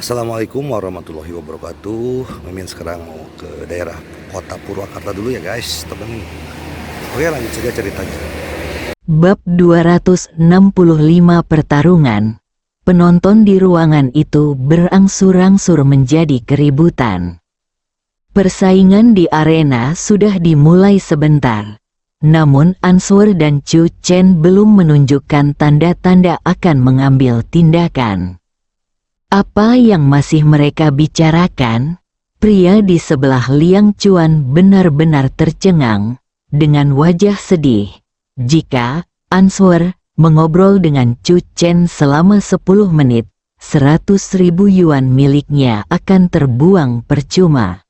Assalamualaikum warahmatullahi wabarakatuh. Mimin sekarang mau ke daerah kota Purwakarta dulu ya guys, temen. Oke, lanjut saja ceritanya. Bab 265 pertarungan. Penonton di ruangan itu berangsur-angsur menjadi keributan. Persaingan di arena sudah dimulai sebentar. Namun Answer dan Chu Chen belum menunjukkan tanda-tanda akan mengambil tindakan. Apa yang masih mereka bicarakan? Pria di sebelah Liang Chuan benar-benar tercengang, dengan wajah sedih. Jika Answer mengobrol dengan Chu Chen selama 10 menit, 100.000 yuan miliknya akan terbuang percuma.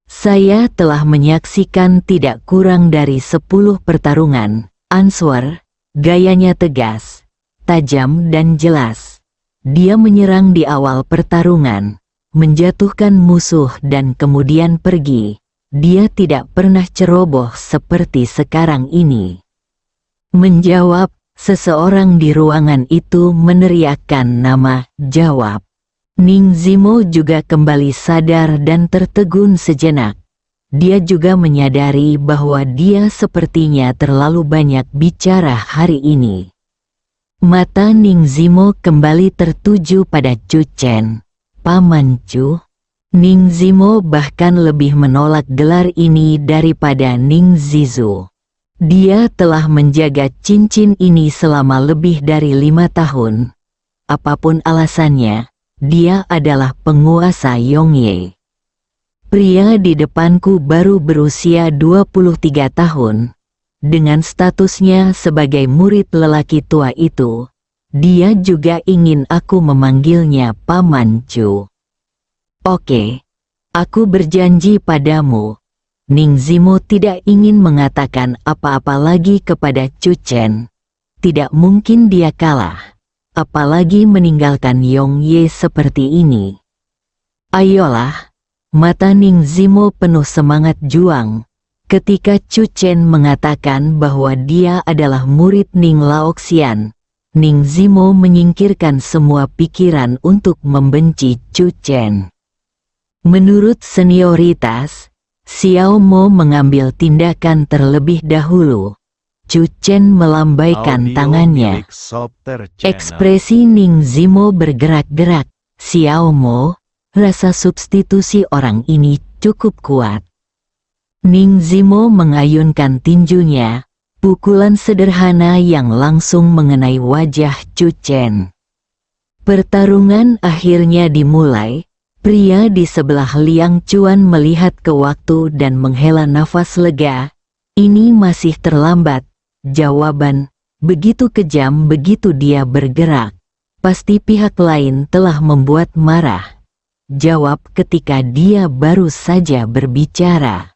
Saya telah menyaksikan tidak kurang dari 10 pertarungan. Answer, gayanya tegas, tajam dan jelas. Dia menyerang di awal pertarungan, menjatuhkan musuh dan kemudian pergi. Dia tidak pernah ceroboh seperti sekarang ini. Menjawab, seseorang di ruangan itu meneriakkan nama, jawab. Ning Zimo juga kembali sadar dan tertegun sejenak. Dia juga menyadari bahwa dia sepertinya terlalu banyak bicara hari ini. Mata Ning Zimo kembali tertuju pada Chu Chen. Paman Chu. Ning Zimo bahkan lebih menolak gelar ini daripada Ning Zizu. Dia telah menjaga cincin ini selama lebih dari 5 tahun. Apapun alasannya, dia adalah penguasa Yongye. Pria di depanku baru berusia 23 tahun. Dengan statusnya sebagai murid lelaki tua itu, dia juga ingin aku memanggilnya Paman Chu. Oke, aku berjanji padamu. Ning Zimo tidak ingin mengatakan apa-apa lagi kepada Chu Chen. Tidak mungkin dia kalah, apalagi meninggalkan Yongye seperti ini. Ayolah, mata Ning Zimo penuh semangat juang. Ketika Chu Chen mengatakan bahwa dia adalah murid Ning Laoxian, Ning Zimo menyingkirkan semua pikiran untuk membenci Chu Chen. Menurut senioritas, Xiao Mo mengambil tindakan terlebih dahulu. Chu Chen melambaikan tangannya. Ekspresi Ning Zimo bergerak-gerak. Xiao Mo, rasa substitusi orang ini cukup kuat. Ning Zimo mengayunkan tinjunya, pukulan sederhana yang langsung mengenai wajah Chu Chen. Pertarungan akhirnya dimulai. Pria di sebelah Liang Chuan melihat ke waktu dan menghela nafas lega. Ini masih terlambat. Jawaban, begitu kejam begitu dia bergerak. Pasti pihak lain telah membuat marah. Jawab ketika dia baru saja berbicara.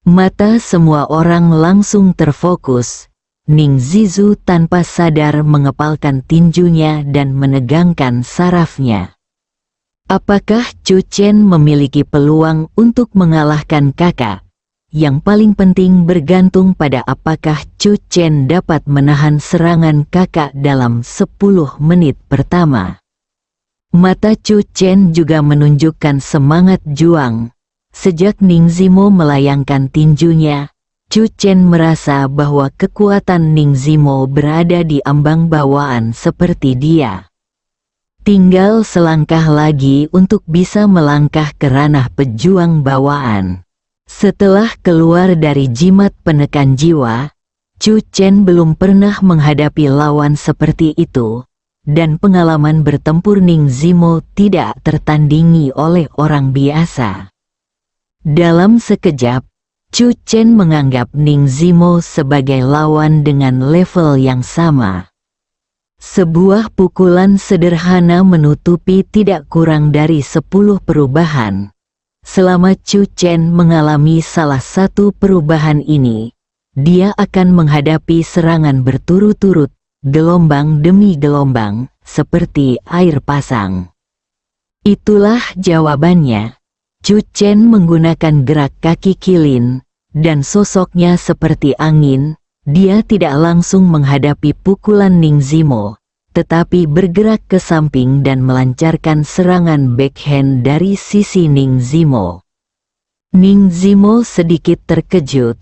Mata semua orang langsung terfokus. Ning Zizu tanpa sadar mengepalkan tinjunya dan menegangkan sarafnya. Apakah Chu Chen memiliki peluang untuk mengalahkan kakak? Yang paling penting bergantung pada apakah Chu Chen dapat menahan serangan kakak dalam 10 menit pertama. Mata Chu Chen juga menunjukkan semangat juang. Sejak Ning Zimo melayangkan tinjunya, Chu Chen merasa bahwa kekuatan Ning Zimo berada di ambang bawaan seperti dia. Tinggal selangkah lagi untuk bisa melangkah ke ranah pejuang bawaan. Setelah keluar dari jimat penekan jiwa, Chu Chen belum pernah menghadapi lawan seperti itu, dan pengalaman bertempur Ning Zimo tidak tertandingi oleh orang biasa. Dalam sekejap, Chu Chen menganggap Ning Zimo sebagai lawan dengan level yang sama. Sebuah pukulan sederhana menutupi tidak kurang dari 10 perubahan. Selama Chu Chen mengalami salah satu perubahan ini, dia akan menghadapi serangan berturut-turut, gelombang demi gelombang, seperti air pasang. Itulah jawabannya. Chu Chen menggunakan gerak kaki kilin, dan sosoknya seperti angin. Dia tidak langsung menghadapi pukulan Ning Zimo, tetapi bergerak ke samping dan melancarkan serangan backhand dari sisi Ning Zimo. Ning Zimo sedikit terkejut.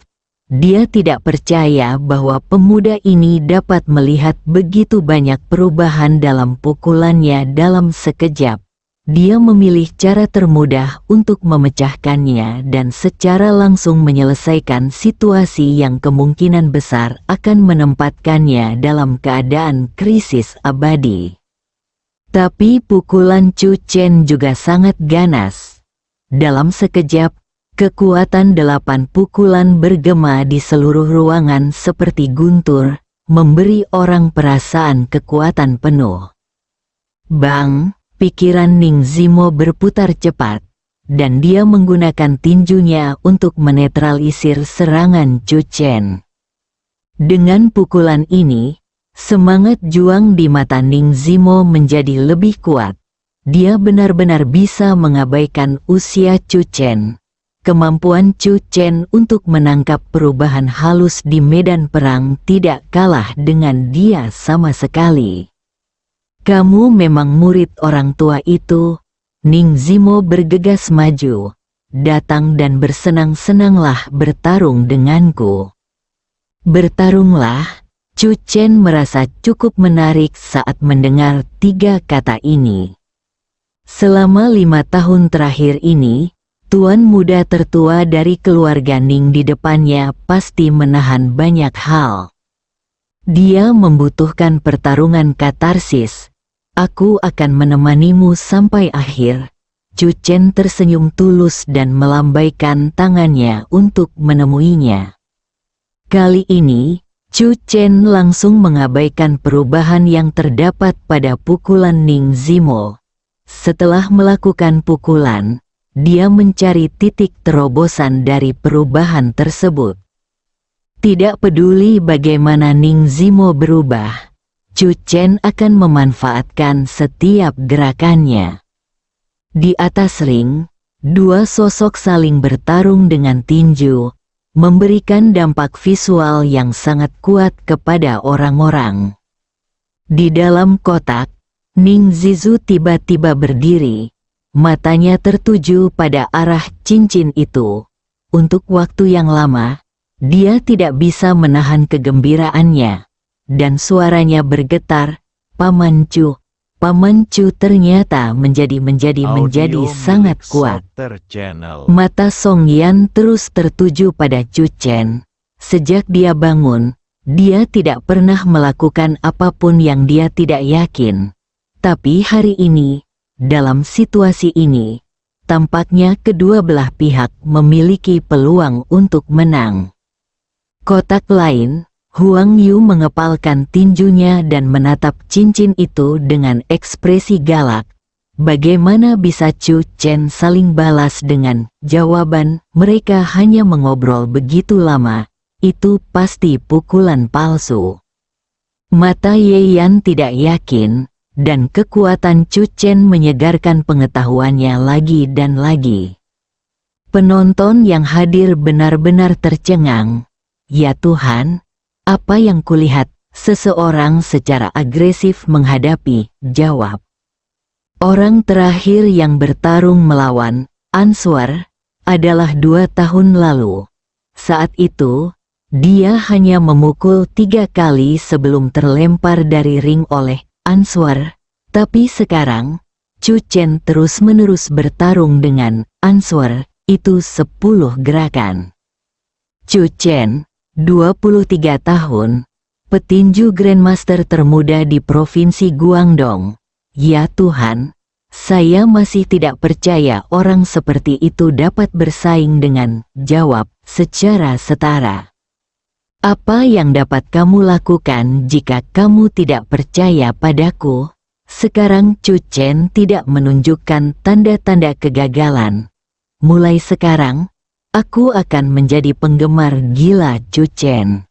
Dia tidak percaya bahwa pemuda ini dapat melihat begitu banyak perubahan dalam pukulannya dalam sekejap. Dia memilih cara termudah untuk memecahkannya dan secara langsung menyelesaikan situasi yang kemungkinan besar akan menempatkannya dalam keadaan krisis abadi. Tapi pukulan Chu Chen juga sangat ganas. Dalam sekejap, kekuatan 8 pukulan bergema di seluruh ruangan seperti guntur, memberi orang perasaan kekuatan penuh. Bang! Pikiran Ning Zimo berputar cepat, dan dia menggunakan tinjunya untuk menetralisir serangan Chu Chen. Dengan pukulan ini, semangat juang di mata Ning Zimo menjadi lebih kuat. Dia benar-benar bisa mengabaikan usia Chu Chen. Kemampuan Chu Chen untuk menangkap perubahan halus di medan perang tidak kalah dengan dia sama sekali. Kamu memang murid orang tua itu. Ning Zimo bergegas maju. Datang dan bersenang-senanglah bertarung denganku. Bertarunglah. Chu Chen merasa cukup menarik saat mendengar 3 kata ini. Selama 5 tahun terakhir ini, tuan muda tertua dari keluarga Ning di depannya pasti menahan banyak hal. Dia membutuhkan pertarungan katarsis. Aku akan menemanimu sampai akhir. Chu Chen tersenyum tulus dan melambaikan tangannya untuk menemuinya. Kali ini, Chu Chen langsung mengabaikan perubahan yang terdapat pada pukulan Ning Zimo. Setelah melakukan pukulan, dia mencari titik terobosan dari perubahan tersebut. Tidak peduli bagaimana Ning Zimo berubah, Chu Chen akan memanfaatkan setiap gerakannya. Di atas ring, 2 sosok saling bertarung dengan tinju, memberikan dampak visual yang sangat kuat kepada orang-orang. Di dalam kotak, Ning Zizu tiba-tiba berdiri. Matanya tertuju pada arah cincin itu. Untuk waktu yang lama, dia tidak bisa menahan kegembiraannya. Dan suaranya bergetar, Paman Chu. Paman Chu ternyata menjadi sangat kuat. Mata Song Yan terus tertuju pada Chu Chen. Sejak dia bangun, dia tidak pernah melakukan apapun yang dia tidak yakin. Tapi hari ini, dalam situasi ini, tampaknya kedua belah pihak memiliki peluang untuk menang. Kotak lain, Huang Yu mengepalkan tinjunya dan menatap cincin itu dengan ekspresi galak. Bagaimana bisa Chu Chen saling balas dengan jawaban, mereka hanya mengobrol begitu lama, itu pasti pukulan palsu. Mata Ye Yan tidak yakin, dan kekuatan Chu Chen menyegarkan pengetahuannya lagi dan lagi. Penonton yang hadir benar-benar tercengang. Ya Tuhan, apa yang kulihat? Seseorang secara agresif menghadapi, jawab. Orang terakhir yang bertarung melawan Answer adalah 2 tahun lalu. Saat itu, dia hanya memukul 3 kali sebelum terlempar dari ring oleh Answer, tapi sekarang, Chu Chen terus-menerus bertarung dengan Answer, itu 10 gerakan. Chu Chen, 23 tahun, petinju Grandmaster termuda di Provinsi Guangdong. Ya Tuhan, saya masih tidak percaya orang seperti itu dapat bersaing dengan, jawab, secara setara. Apa yang dapat kamu lakukan jika kamu tidak percaya padaku? Sekarang Chu Chen tidak menunjukkan tanda-tanda kegagalan. Mulai sekarang, aku akan menjadi penggemar gila Chu Chen.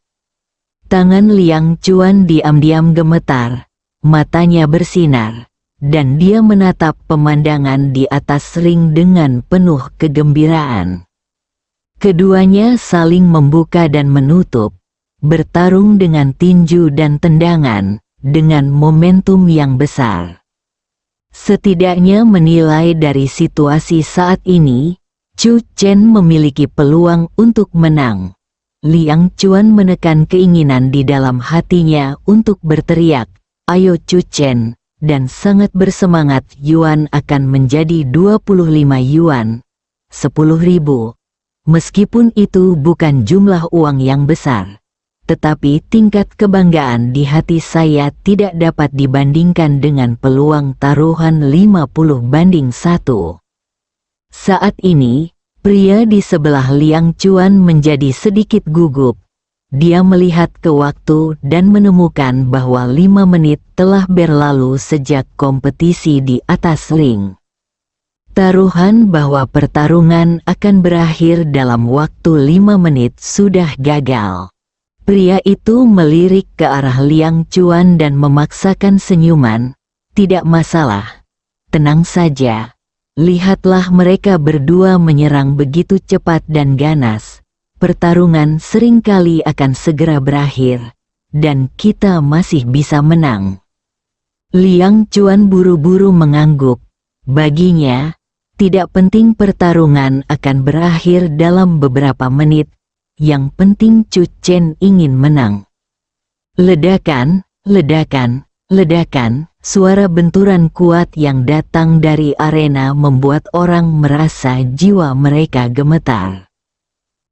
Tangan Liang Chuan diam-diam gemetar, matanya bersinar, dan dia menatap pemandangan di atas ring dengan penuh kegembiraan. Keduanya saling membuka dan menutup, bertarung dengan tinju dan tendangan, dengan momentum yang besar. Setidaknya menilai dari situasi saat ini, Chu Chen memiliki peluang untuk menang. Liang Chuan menekan keinginan di dalam hatinya untuk berteriak, "Ayo Chu Chen!" dan sangat bersemangat. Yuan akan menjadi 25 yuan, 10.000. Meskipun itu bukan jumlah uang yang besar, tetapi tingkat kebanggaan di hati saya tidak dapat dibandingkan dengan peluang taruhan 50-1. Saat ini, pria di sebelah Liang Chuan menjadi sedikit gugup. Dia melihat ke waktu dan menemukan bahwa 5 menit telah berlalu sejak kompetisi di atas ring. Taruhan bahwa pertarungan akan berakhir dalam waktu 5 menit sudah gagal. Pria itu melirik ke arah Liang Chuan dan memaksakan senyuman. "Tidak masalah. Tenang saja. Lihatlah mereka berdua menyerang begitu cepat dan ganas. Pertarungan seringkali akan segera berakhir, dan kita masih bisa menang." Liang Chuan buru-buru mengangguk. Baginya, tidak penting pertarungan akan berakhir dalam beberapa menit, yang penting Chu Chen ingin menang. Ledakan, ledakan, ledakan. Suara benturan kuat yang datang dari arena membuat orang merasa jiwa mereka gemetar.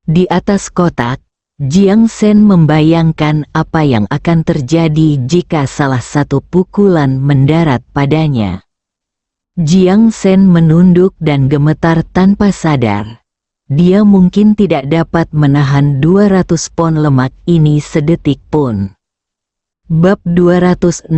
Di atas kotak, Jiang Shen membayangkan apa yang akan terjadi jika salah satu pukulan mendarat padanya. Jiang Shen menunduk dan gemetar tanpa sadar. Dia mungkin tidak dapat menahan 200 pon lemak ini sedetik pun. Bab 266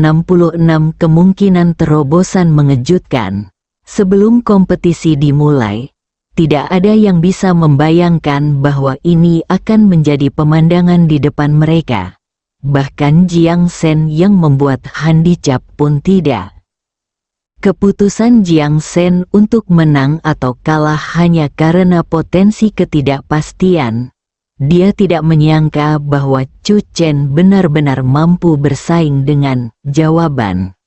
Kemungkinan terobosan mengejutkan. Sebelum kompetisi dimulai, tidak ada yang bisa membayangkan bahwa ini akan menjadi pemandangan di depan mereka. Bahkan Jiang Shen yang membuat handicap pun tidak. Keputusan Jiang Shen untuk menang atau kalah hanya karena potensi ketidakpastian. Dia tidak menyangka bahwa Chu Chen benar-benar mampu bersaing dengan jawaban.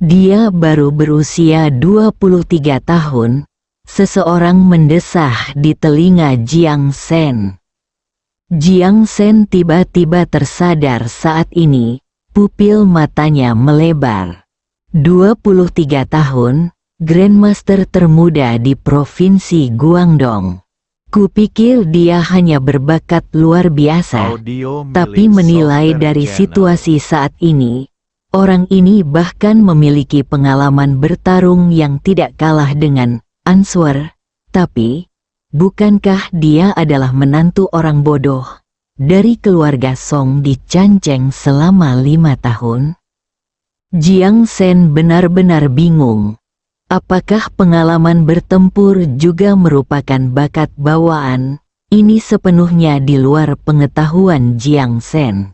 Dia baru berusia 23 tahun, seseorang mendesah di telinga Jiang Shen. Jiang Shen tiba-tiba tersadar saat ini, pupil matanya melebar. 23 tahun, Grandmaster termuda di Provinsi Guangdong. Kupikir dia hanya berbakat luar biasa, tapi menilai dari situasi saat ini, orang ini bahkan memiliki pengalaman bertarung yang tidak kalah dengan Answer. Tapi, bukankah dia adalah menantu orang bodoh dari keluarga Song di Canceng selama 5 tahun? Jiang Shen benar-benar bingung. Apakah pengalaman bertempur juga merupakan bakat bawaan? Ini sepenuhnya di luar pengetahuan Jiang Shen.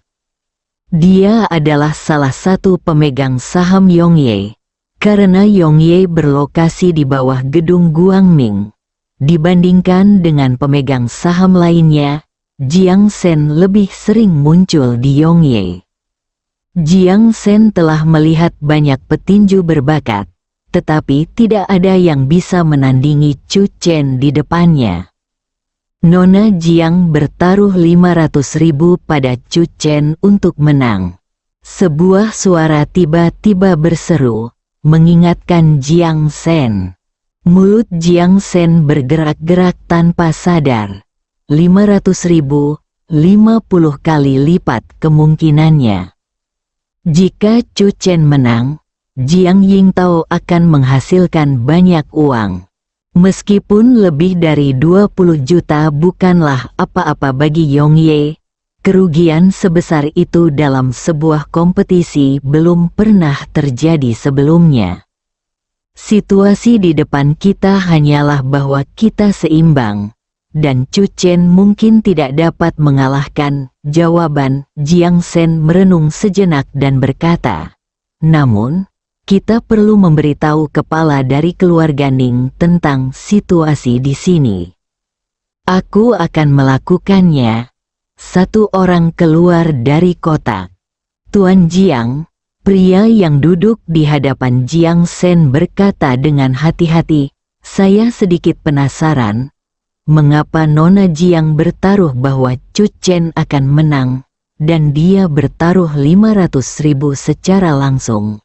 Dia adalah salah satu pemegang saham Yongye. Karena Yongye berlokasi di bawah gedung Guangming. Dibandingkan dengan pemegang saham lainnya, Jiang Shen lebih sering muncul di Yongye. Jiang Shen telah melihat banyak petinju berbakat, tetapi tidak ada yang bisa menandingi Chu Chen di depannya. Nona Jiang bertaruh 500.000 pada Chu Chen untuk menang. Sebuah suara tiba-tiba berseru, mengingatkan Jiang Shen. Mulut Jiang Shen bergerak-gerak tanpa sadar. 500.000, 50 kali lipat kemungkinannya. Jika Chu Chen menang, Jiang Yingtao akan menghasilkan banyak uang. Meskipun lebih dari 20 juta bukanlah apa-apa bagi Yongye, kerugian sebesar itu dalam sebuah kompetisi belum pernah terjadi sebelumnya. Situasi di depan kita hanyalah bahwa kita seimbang, dan Chu Chen mungkin tidak dapat mengalahkan. Jawaban Jiang Shen merenung sejenak dan berkata, namun, kita perlu memberitahu kepala dari keluarga Ning tentang situasi di sini. Aku akan melakukannya. Satu orang keluar dari kotak. Tuan Jiang, Pria yang duduk di hadapan Jiang Sen berkata dengan hati-hati, "Saya sedikit penasaran, mengapa Nona Jiang bertaruh bahwa Chu Chen akan menang, dan dia bertaruh 500.000 secara langsung."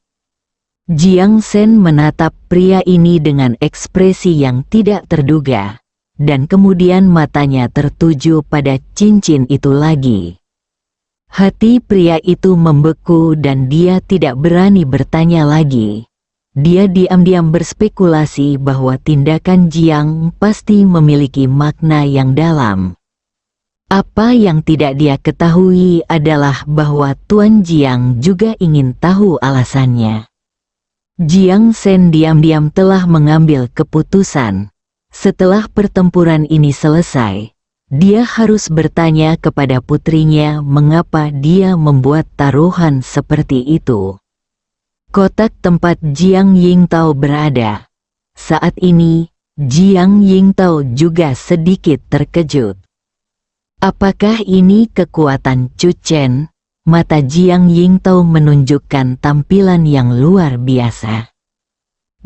Jiang Sen menatap pria ini dengan ekspresi yang tidak terduga, dan kemudian matanya tertuju pada cincin itu lagi. Hati pria itu membeku dan dia tidak berani bertanya lagi. Dia diam-diam berspekulasi bahwa tindakan Jiang pasti memiliki makna yang dalam. Apa yang tidak dia ketahui adalah bahwa Tuan Jiang juga ingin tahu alasannya. Jiang Sen diam-diam telah mengambil keputusan. Setelah pertempuran ini selesai, dia harus bertanya kepada putrinya mengapa dia membuat taruhan seperti itu. Kotak tempat Jiang Yingtao berada. Saat ini, Jiang Yingtao juga sedikit terkejut. Apakah ini kekuatan Chu Chen? Mata Jiang Yingtao menunjukkan tampilan yang luar biasa.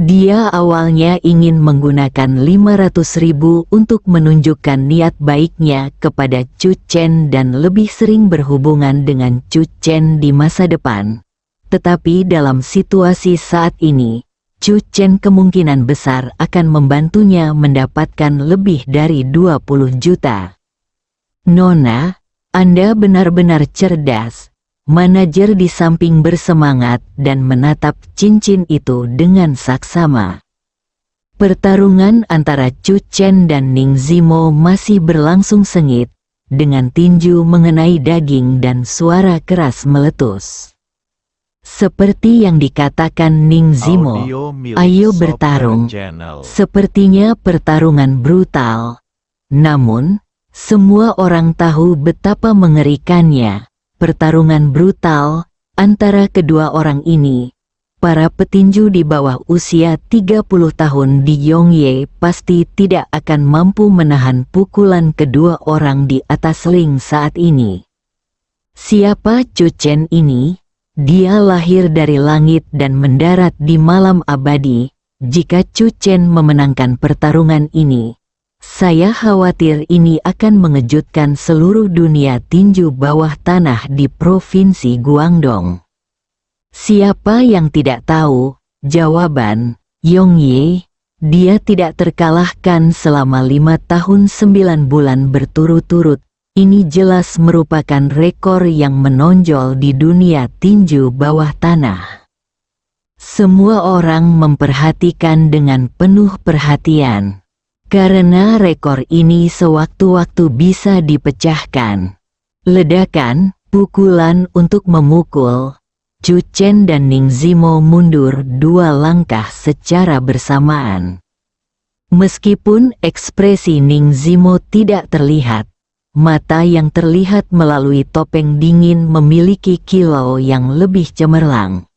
Dia awalnya ingin menggunakan 500.000 untuk menunjukkan niat baiknya kepada Chu Chen dan lebih sering berhubungan dengan Chu Chen di masa depan. Tetapi dalam situasi saat ini, Chu Chen kemungkinan besar akan membantunya mendapatkan lebih dari 20 juta. "Nona, Anda benar-benar cerdas." Manajer di samping bersemangat dan menatap cincin itu dengan saksama. Pertarungan antara Chu Chen dan Ning Zimo masih berlangsung sengit, dengan tinju mengenai daging dan suara keras meletus. Seperti yang dikatakan Ning Zimo, "Ayo bertarung." Sepertinya pertarungan brutal. Namun, semua orang tahu betapa mengerikannya. Pertarungan brutal antara kedua orang ini. Para petinju di bawah usia 30 tahun di Yongye pasti tidak akan mampu menahan pukulan kedua orang di atas ring saat ini. Siapa Chu Chen ini? Dia lahir dari langit dan mendarat di malam abadi. Jika Chu Chen memenangkan pertarungan ini, saya khawatir ini akan mengejutkan seluruh dunia tinju bawah tanah di Provinsi Guangdong. Siapa yang tidak tahu? Jawaban, Yongye. Dia tidak terkalahkan selama 5 tahun 9 bulan berturut-turut. Ini jelas merupakan rekor yang menonjol di dunia tinju bawah tanah. Semua orang memperhatikan dengan penuh perhatian. Karena rekor ini sewaktu-waktu bisa dipecahkan. Ledakan, pukulan untuk memukul. Chu Chen dan Ning Zimo mundur 2 langkah secara bersamaan. Meskipun ekspresi Ning Zimo tidak terlihat, mata yang terlihat melalui topeng dingin memiliki kilau yang lebih cemerlang.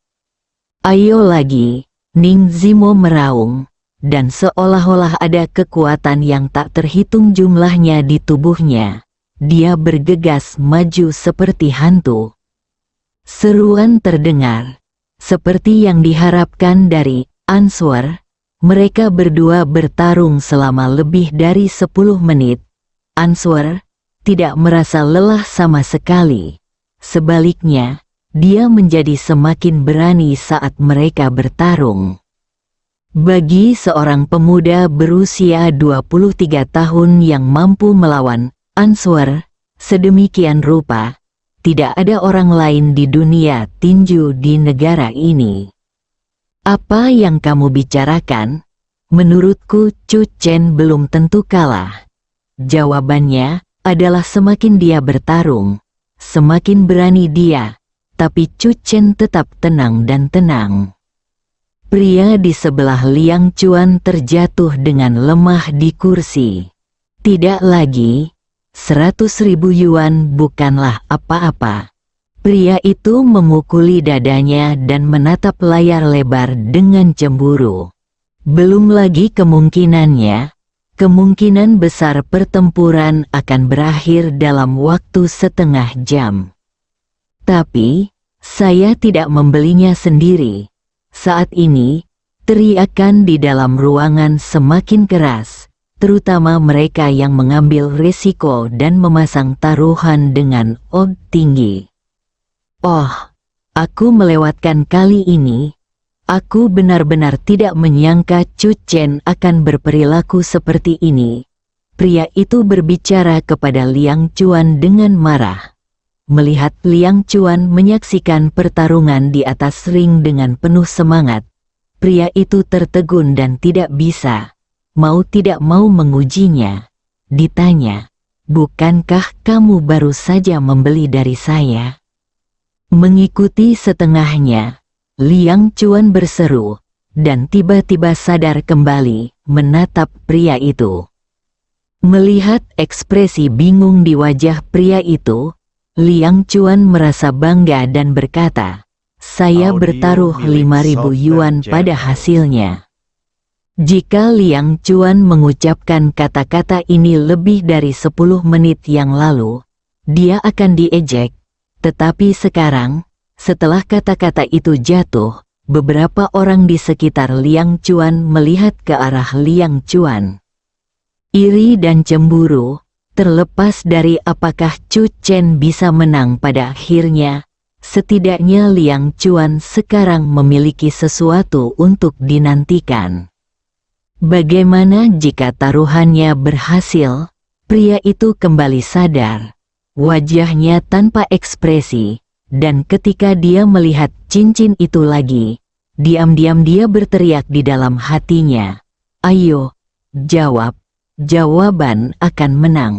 "Ayo lagi," Ning Zimo meraung. Dan seolah-olah ada kekuatan yang tak terhitung jumlahnya di tubuhnya. Dia bergegas maju seperti hantu. Seruan terdengar. Seperti yang diharapkan dari Answer, mereka berdua bertarung selama lebih dari 10 menit. Answer tidak merasa lelah sama sekali. Sebaliknya, dia menjadi semakin berani saat mereka bertarung. Bagi seorang pemuda berusia 23 tahun yang mampu melawan Answer sedemikian rupa, tidak ada orang lain di dunia tinju di negara ini. "Apa yang kamu bicarakan? Menurutku Chu Chen belum tentu kalah." Jawabannya adalah semakin dia bertarung, semakin berani dia, tapi Chu Chen tetap tenang dan tenang. Pria di sebelah Liang Chuan terjatuh dengan lemah di kursi. Tidak lagi, 100.000 yuan bukanlah apa-apa. Pria itu memukuli dadanya dan menatap layar lebar dengan cemburu. Belum lagi kemungkinan besar pertempuran akan berakhir dalam waktu setengah jam. Tapi, Saya tidak membelinya sendiri. Saat ini, teriakan di dalam ruangan semakin keras, terutama mereka yang mengambil risiko dan memasang taruhan dengan odd tinggi. Oh, aku melewatkan kali ini. Aku benar-benar tidak menyangka Chu Chen akan berperilaku seperti ini. Pria itu berbicara kepada Liang Chuan dengan marah. Melihat Liang Chuan menyaksikan pertarungan di atas ring dengan penuh semangat, pria itu tertegun dan tidak tidak mau mengujinya. Ditanya, "Bukankah kamu baru saja membeli dari saya?" Mengikuti setengahnya, Liang Chuan berseru, dan tiba-tiba sadar kembali, menatap pria itu. Melihat ekspresi bingung di wajah pria itu, Liang Chuan merasa bangga dan berkata, "Saya bertaruh 5.000 yuan pada hasilnya." Jika Liang Chuan mengucapkan kata-kata ini lebih dari 10 menit yang lalu, dia akan diejek. Tetapi sekarang, setelah kata-kata itu jatuh, beberapa orang di sekitar Liang Chuan melihat ke arah Liang Chuan. Iri dan cemburu, terlepas dari apakah Chu Chen bisa menang pada akhirnya, setidaknya Liang Chuan sekarang memiliki sesuatu untuk dinantikan. Bagaimana jika taruhannya berhasil? Pria itu kembali sadar. Wajahnya tanpa ekspresi, dan ketika dia melihat cincin itu lagi, diam-diam dia berteriak di dalam hatinya, "Ayo, jawab, jawaban akan menang."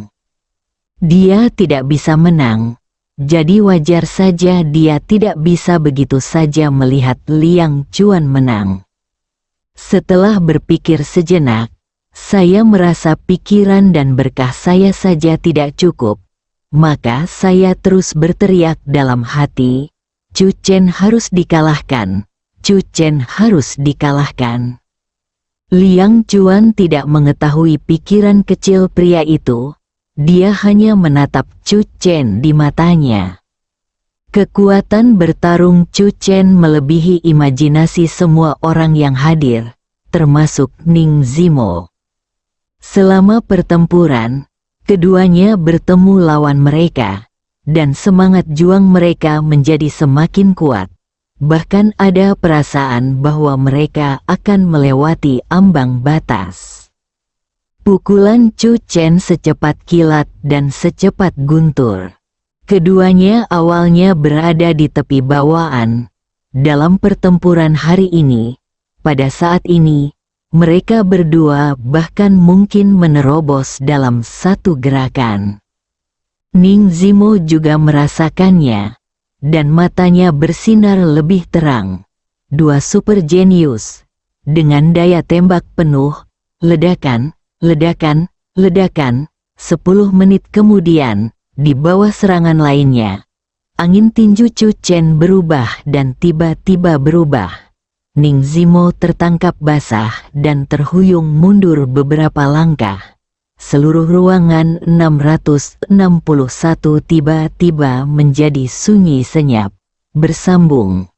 Dia tidak bisa menang, jadi wajar saja dia tidak bisa begitu saja melihat Liang Chuan menang. Setelah berpikir sejenak, saya merasa pikiran dan berkah saya saja tidak cukup. Maka saya terus berteriak dalam hati, "Chu Chen harus dikalahkan, Chu Chen harus dikalahkan." Liang Chuan tidak mengetahui pikiran kecil pria itu, dia hanya menatap Chu Chen di matanya. Kekuatan bertarung Chu Chen melebihi imajinasi semua orang yang hadir, termasuk Ning Zimo. Selama pertempuran, keduanya bertemu lawan mereka, dan semangat juang mereka menjadi semakin kuat. Bahkan ada perasaan bahwa mereka akan melewati ambang batas. Pukulan Chu Chen secepat kilat dan secepat guntur. Keduanya awalnya berada di tepi bawaan. Dalam pertempuran hari ini, pada saat ini, mereka berdua bahkan mungkin menerobos dalam satu gerakan. Ning Zimo juga merasakannya, dan matanya bersinar lebih terang. Dua super jenius, dengan daya tembak penuh, ledakan, ledakan, ledakan. 10 menit kemudian, di bawah serangan lainnya, angin tinju Chu Chen berubah dan tiba-tiba berubah. Ning Zimo tertangkap basah dan terhuyung mundur beberapa langkah. Seluruh ruangan 661 tiba-tiba menjadi sunyi senyap, bersambung.